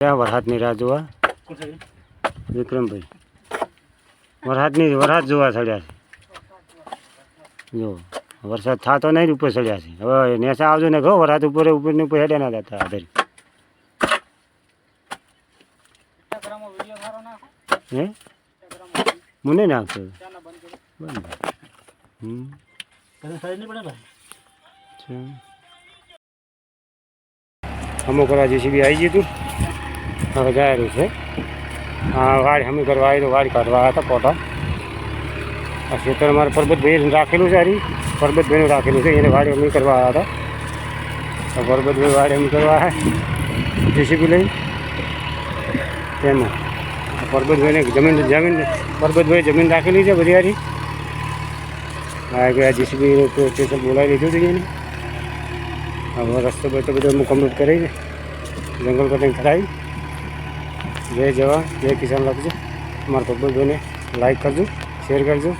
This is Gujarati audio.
વરસાદની રાહ જોવા વિક્રમભાઈ વરસાદ જોવા ચડ્યા છે જો વરસાદ થતો નહીં ઉપર ચડ્યા છે હવે નેસા આવજો ને કહો વરસાદ ઉપર ને ઉપર હેડ્યા ના જતા આધારી હે મને નાખતો અમુક કરવા જેસીબી આવી ગયું હતું હવે જાયેલું છે હા વાડ હમી કરવા આવી તો વાડ કાઢવા હતા પોટા આ ખેતર મારે પરબતભાઈ રાખેલું છે હારી પરબતભાઈનું રાખેલું છે એને વાડ હમી કરવા આવ્યા હતા પરબતભાઈ વાડ હમી કરવા આવ્યા જેસીબી લઈ તેમાં પરબતભાઈને જમીન પરબતભાઈ જમીન રાખેલી છે બધી હારી હા કે આ જેસીબી સ્પેશિયલ બોલાવી લીધું હતું એને હવે રસ્તો બધો હું કમ્પ્લીટ કરીને જંગલ કટિંગ કરાવી જય જવાન જય કિસાન લખજો અમારા પરબતભાઈને લાઈક કરજો શેર કરજો